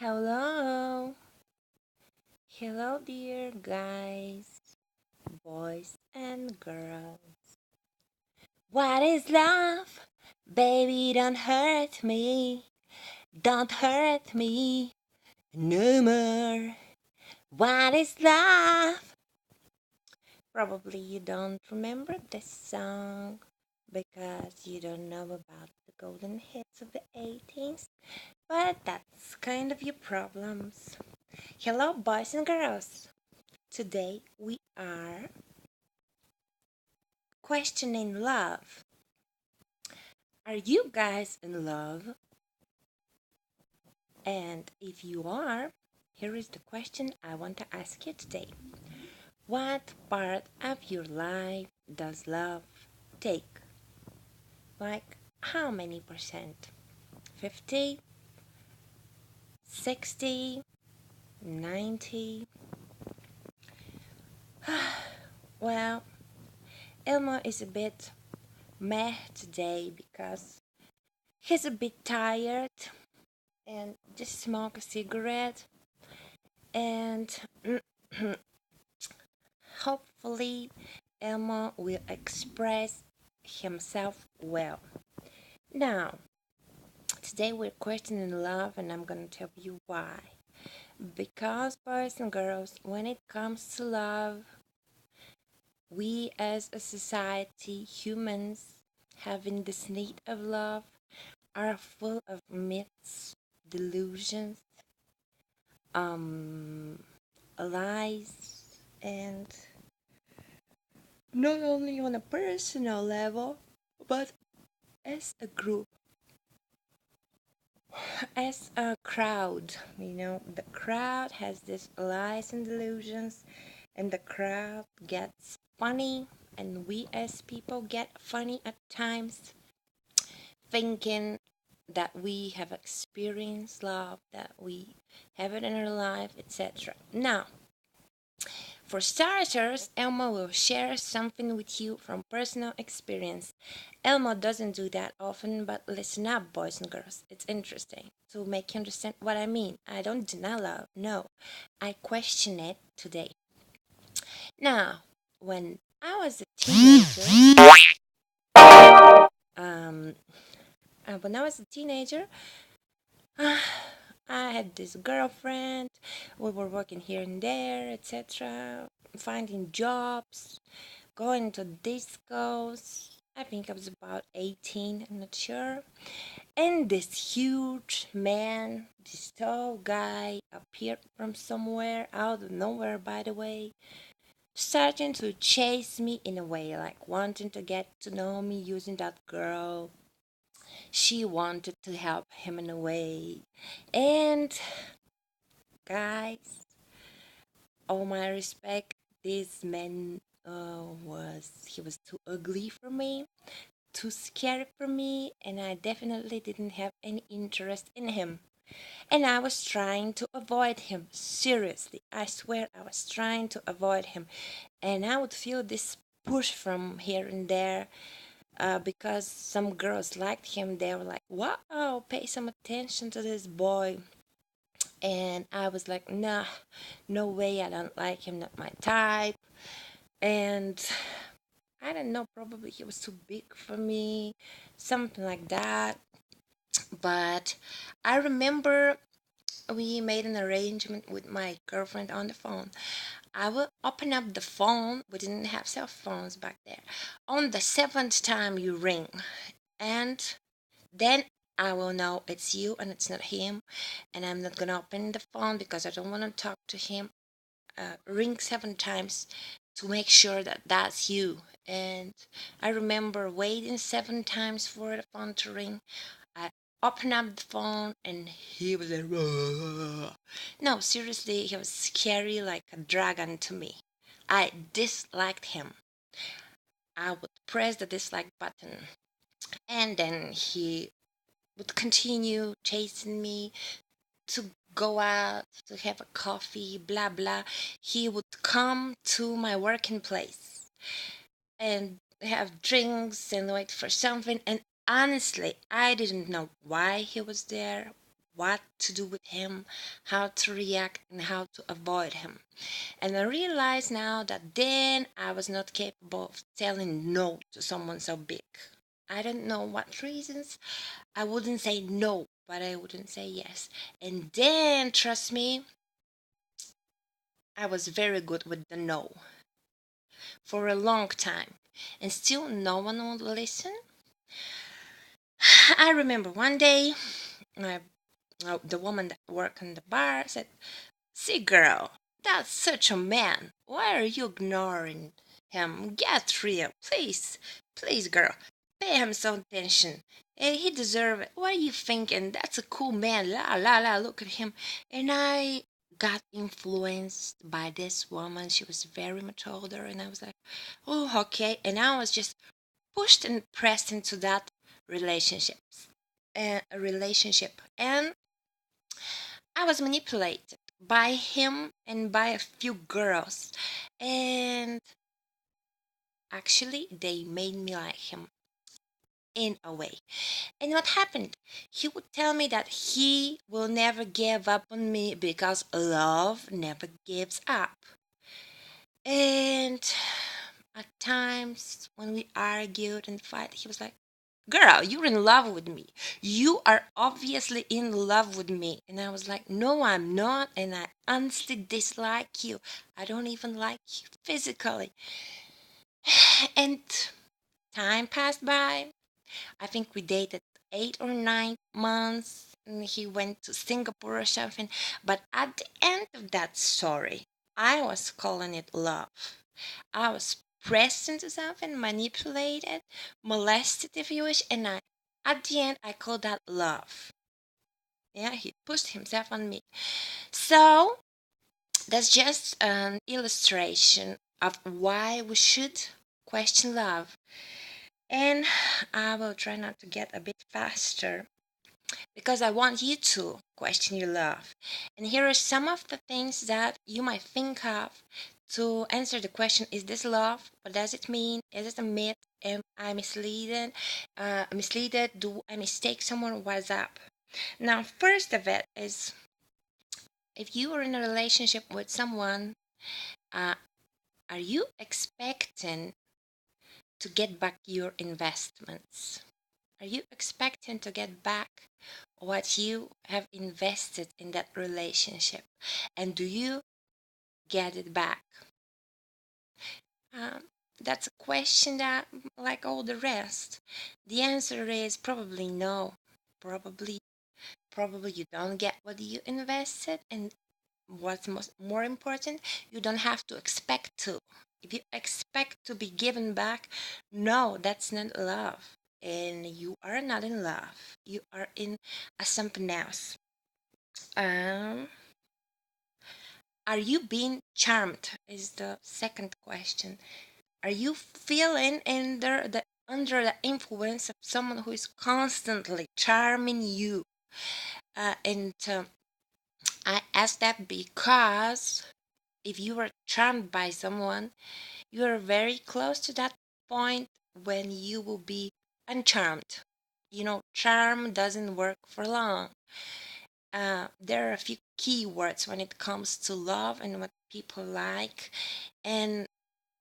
Hello. Hello, dear guys, boys, and girls. What is love? Baby, don't hurt me. Don't hurt me no more. What is love? Probably you don't remember this song because you don't know about the golden hits of the 80s, but that's kind of your problems. Hello, boys and girls. Today we are questioning love. Are you guys in love? And if you are, here is the question I want to ask you today. What part of your life does love take? Like, how many percent? 50, 60, 90? Well, Elmo is a bit meh today because he's a bit tired and just smoke a cigarette and hopefully Elmo will express himself well. Now, today we're questioning love and I'm gonna tell you why. Because boys and girls, when it comes to love, we as a society, humans having this need of love, are full of myths, delusions, um, lies, and not only on a personal level, but as a group, as a crowd. The crowd has this lies and delusions, and the crowd gets funny, and we as people get funny at times, thinking that we have experienced love, that we have it in our life, etc. Now, for starters, Elmo will share something with you from personal experience. Elmo doesn't do that often, but listen up, boys and girls. It's interesting to make you understand what I mean. I don't deny love, no. I question it today. Now, when I was a teenager, um, when I was a teenager, I had this girlfriend. We were working here and there, etc., finding jobs, going to discos. I think I was about 18, I'm not sure. And this huge man, this tall guy, appeared from somewhere, out of nowhere, by the way, starting to chase me in a way, like wanting to get to know me using that girl. She wanted to help him in a way. And guys, all my respect, this man he was too ugly for me, too scary for me, and I definitely didn't have any interest in him. And I was trying to avoid him. Seriously, I swear I was trying to avoid him. And I would feel this push from here and there because some girls liked him. They were like, wow, pay some attention to this boy. And I was like, nah, no way, I don't like him, not my type. And I don't know, probably he was too big for me, something like that. But I remember we made an arrangement with my girlfriend on the phone. I will open up the phone. We didn't have cell phones back there. On the seventh time you ring, and then I will know it's you and it's not him, and I'm not gonna open the phone because I don't want to talk to him. Ring 7 times to make sure that that's you. And I remember waiting 7 times for the phone to ring. I opened up the phone and he was like, "Rah." No, seriously, he was scary like a dragon to me. I disliked him. I would press the dislike button, and then he would continue chasing me to go out to have a coffee, blah blah. He would come to my working place and have drinks and wait for something. And honestly, I didn't know why he was there, what to do with him, how to react, and how to avoid him. And I realize now that then I was not capable of telling no to someone so big. I don't know what reasons. I wouldn't say no, but I wouldn't say yes. And then, trust me, I was very good with the no for a long time. And still, no one would listen. I remember one day, my, the woman that worked in the bar said, "See, girl, that's such a man. Why are you ignoring him? Get real, please. Please, girl. Pay him some attention. He deserves it. What are you thinking? That's a cool man. La, la, la. Look at him." And I got influenced by this woman. She was very much older. And I was like, oh, okay. And I was just pushed and pressed into that relationships. A relationship. And I was manipulated by him and by a few girls. And actually, they made me like him in a way. And what happened? He would tell me that he will never give up on me because love never gives up. And at times when we argued and fight, he was like, "Girl, you're in love with me. You are obviously in love with me." And I was like, "No, I'm not. And I honestly dislike you. I don't even like you physically." And time passed by. I think we dated 8 or 9 months. And he went to Singapore or something. But at the end of that story, I was calling it love. I was pressed into something, manipulated, molested, if you wish, and at the end, I call that love. Yeah, he pushed himself on me. So that's just an illustration of why we should question love. And I will try not to get a bit faster because I want you to question your love. And here are some of the things that you might think of to answer the question: is this love? What does it mean? Is it a myth? Am I misleaded? Misleaded? Do I mistake someone? What's up? Now, first of it is, if you are in a relationship with someone, uh, are you expecting to get back your investments? Are you expecting to get back what you have invested in that relationship? And do you get it back? Um, that's a question that, like all the rest, the answer is probably no. Probably, probably you don't get what you invested, and what's more important, you don't have to expect to. If you expect to be given back, no, that's not love. And you are not in love. You are in a something else. Um, are you being charmed? Is the second question. Are you feeling under the influence of someone who is constantly charming you? And I ask that because if you are charmed by someone, you are very close to that point when you will be uncharmed. Charm doesn't work for long. There are a few key words when it comes to love and what people like. And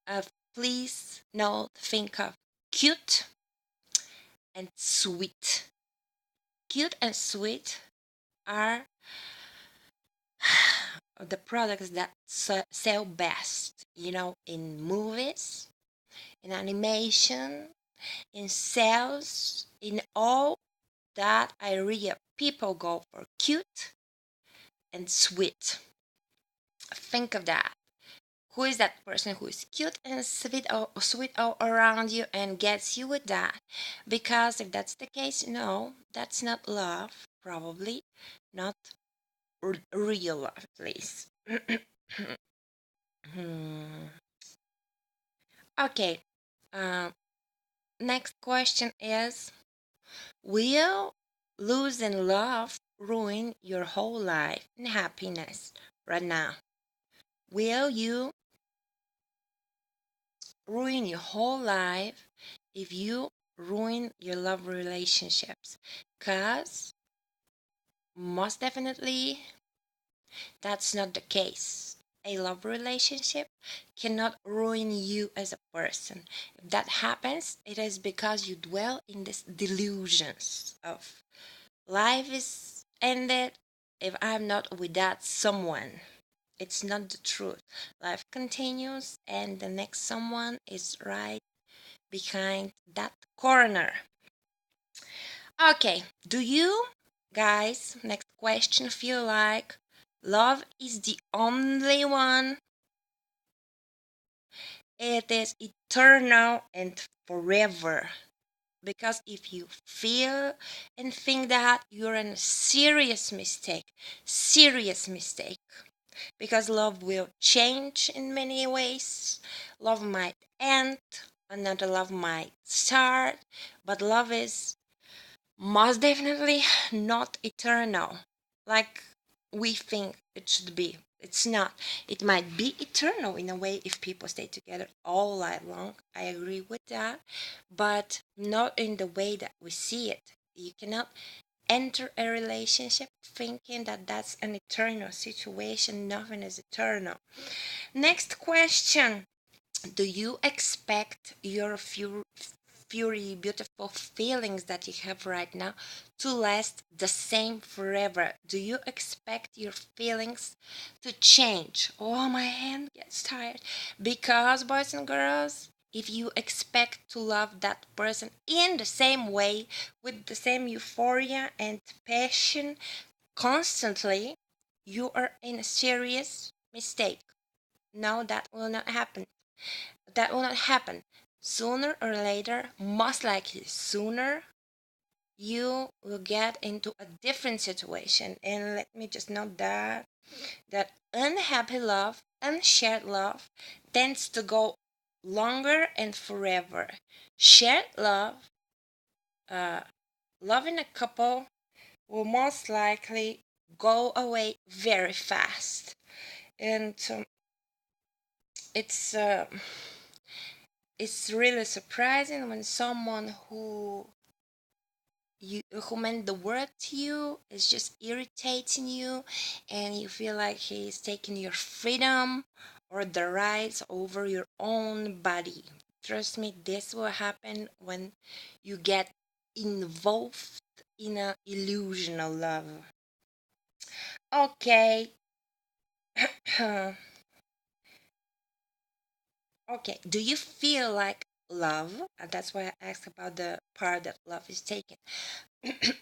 uh, please note, think of cute and sweet. Cute and sweet are the products that sell best, in movies, in animation, in sales, in all that area. People go for cute and sweet. Think of that. Who is that person who is cute and sweet all around you and gets you with that? Because if that's the case, no, that's not love. Probably not real love, please. Okay. Um, Next question is: will losing love ruin your whole life and happiness right now? Will you ruin your whole life if you ruin your love relationships? Because most definitely that's not the case. A love relationship cannot ruin you as a person. If that happens, it is because you dwell in these delusions of life is ended if I'm not with that someone. It's not the truth. Life continues, and the next someone is right behind that corner. Okay, do you guys, next question, feel like love is the only one? It is eternal and forever. Because if you feel and think that, you're in a serious mistake. Because love will change in many ways. Love might end, another love might start, but love is most definitely not eternal like we think it should be. It's not. It might be eternal in a way if people stay together all life long. I agree with that, but not in the way that we see it. You cannot enter a relationship thinking that that's an eternal situation. Nothing is eternal. Next question. Do you expect your fury, beautiful feelings that you have right now to last the same forever? Do you expect your feelings to change? Oh, my hand gets tired. Because, boys and girls, if you expect to love that person in the same way, with the same euphoria and passion constantly, you are in a serious mistake. No, that will not happen. That will not happen. Sooner or later, most likely sooner, you will get into a different situation. And let me just note that unhappy love, unshared love, tends to go longer and forever. Shared love, uh, love in a couple will most likely go away very fast. And it's uh, it's really surprising when someone who meant the world to you is just irritating you, and you feel like he's taking your freedom or the rights over your own body. Trust me, this will happen when you get involved in a illusional love. Okay. Okay, do you feel like love, and that's why I asked about the part that love is taken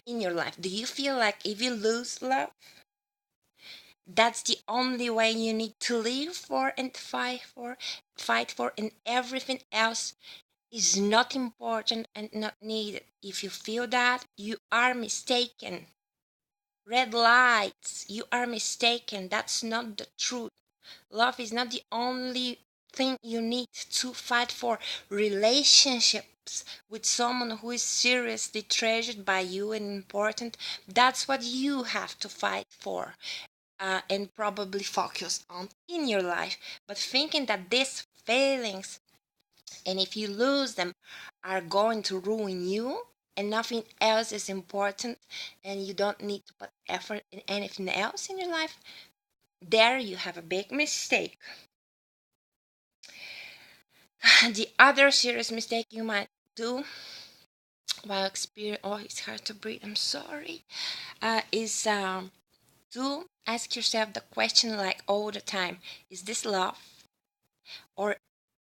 in your life, do you feel like if you lose love, that's the only way you need to live for and fight for, and everything else is not important and not needed? If you feel that, you are mistaken. Red lights, you are mistaken. That's not the truth. Love is not the only thing you need to fight for. Relationships with someone who is seriously treasured by you and important, that's what you have to fight for, and probably focus on in your life. But thinking that these feelings, and if you lose them, are going to ruin you and nothing else is important, and you don't need to put effort in anything else in your life, there you have a big mistake. The other serious mistake you might do while experience, oh, it's hard to breathe, I'm sorry, is to ask yourself the question like all the time: is this love or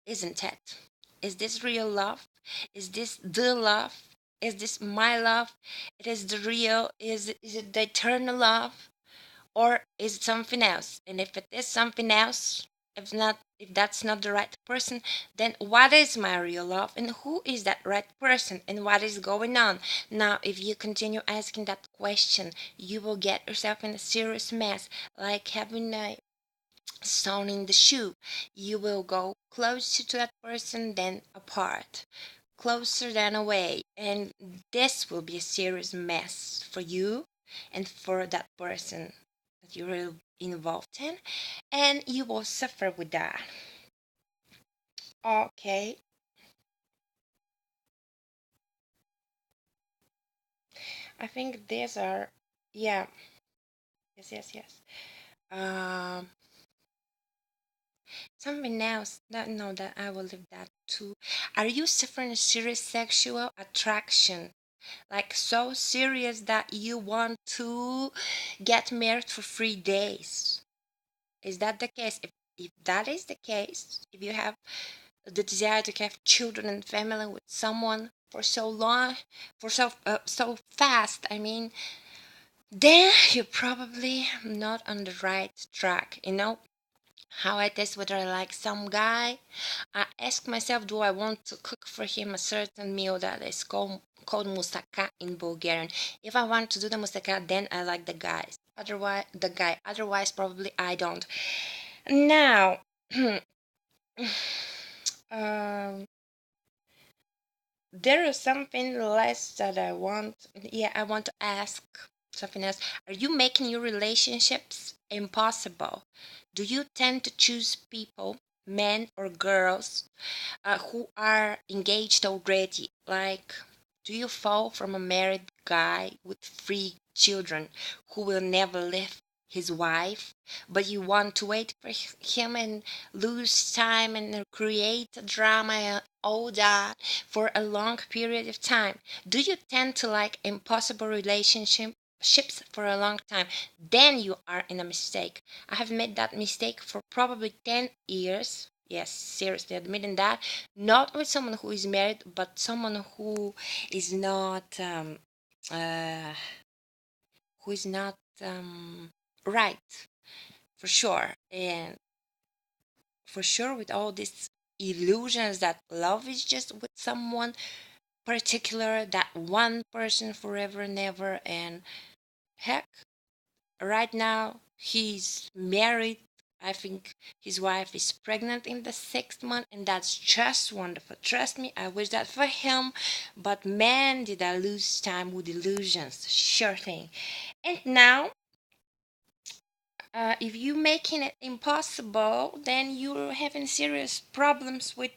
isn't it? Is this real love? Is this the love? Is this my love? It is the real, is it the eternal love? Or is it something else? And if it is something else, if that's not the right person, then what is my real love, and who is that right person, and what is going on? Now if you continue asking that question, you will get yourself in a serious mess, like having a stone in the shoe. You will go closer to that person than apart, closer than away, and this will be a serious mess for you and for that person that you're involved in, and you will suffer with that. Okay, I think these are, yeah. Yes, yes, yes. Um, Something else that no, that I will leave that too. Are you suffering a serious sexual attraction? Like so serious that you want to get married for 3 days? Is that the case? If that is the case, if you have the desire to have children and family with someone for so long, for so fast, I mean, then you're probably not on the right track. You know how I test whether I like some guy. I ask myself, do I want to cook for him a certain meal that is called moussaka in Bulgarian? If I want to do the moussaka, then I like the guy. Otherwise, probably I don't. Now, um, there is something less that I want. Yeah, I want to ask something else. Are you making your relationships impossible? Do you tend to choose people, men or girls, who are engaged already? Like, do you fall from a married guy with 3 children who will never leave his wife, but you want to wait for him and lose time and create a drama and all that for a long period of time? Do you tend to like impossible relationships for a long time? Then you are in a mistake. I have made that mistake for probably 10 years. Yes, seriously, admitting that. Not with someone who is married, but someone is not, uh, who is not, right, for sure. And for sure, with all these illusions that love is just with someone particular, that one person forever and ever. And heck, right now he's married. I think his wife is pregnant in the 6th month, and that's just wonderful. Trust me, I wish that for him. But man, did I lose time with illusions. Sure thing. And now, if you making it impossible, then you're having serious problems with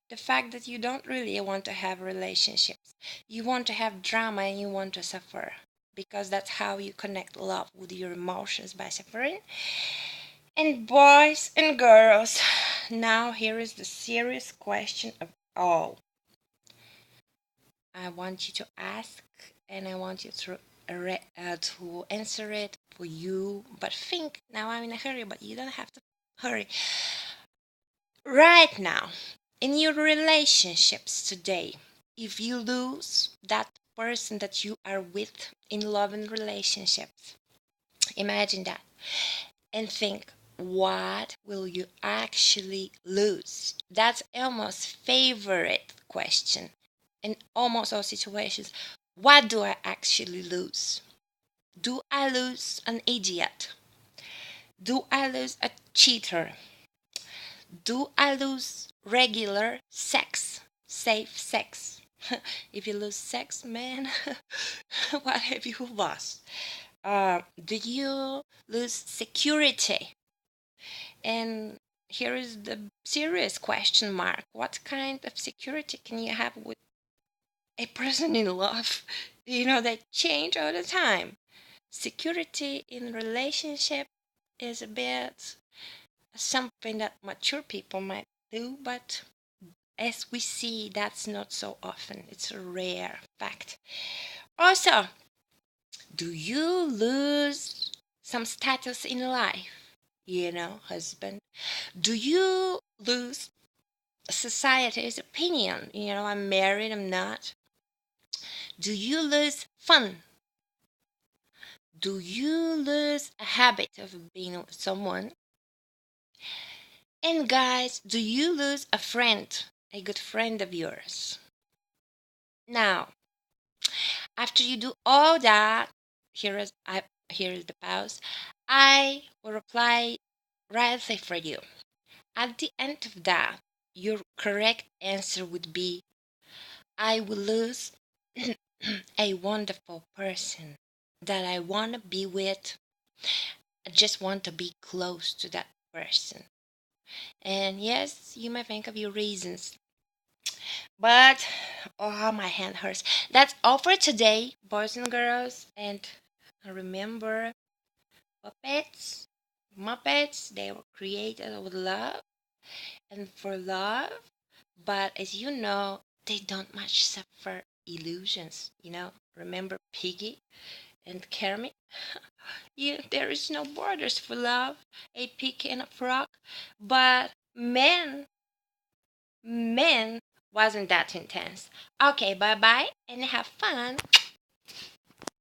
the fact that you don't really want to have relationships. You want to have drama and you want to suffer, because that's how you connect love with your emotions, by suffering. And boys and girls, now here is the serious question of all. I want you to ask, and I want you to answer it for you. But think, now I'm in a hurry, but you don't have to hurry. Right now, in your relationships today, if you lose that person that you are with in love and relationships, imagine that and think, what will you actually lose? That's Elmo's favorite question in almost all situations. What do I actually lose? Do I lose an idiot? Do I lose a cheater? Do I lose regular sex? Safe sex? If you lose sex, man, what have you lost? Do you lose security? And here is the serious question mark. What kind of security can you have with a person in love? They change all the time. Security in relationship is a bit something that mature people might do, but as we see, that's not so often. It's a rare fact. Also, do you lose some status in life? Husband. Do you lose society's opinion? I'm married, I'm not. Do you lose fun? Do you lose a habit of being with someone? And guys, do you lose a friend, a good friend of yours? Now, after you do all that, here is the pause. I will reply rightly for you. At the end of that, your correct answer would be, I will lose a wonderful person that I want to be with. I just want to be close to that person. And yes, you may think of your reasons, but oh, my hand hurts. That's all for today, boys and girls. And remember, Puppets, Muppets, they were created with love and for love, but as you know, they don't much suffer illusions. Remember Piggy and Kermit? Yeah, there is no borders for love, a pig and a frog. But men wasn't that intense. Okay, bye bye and have fun.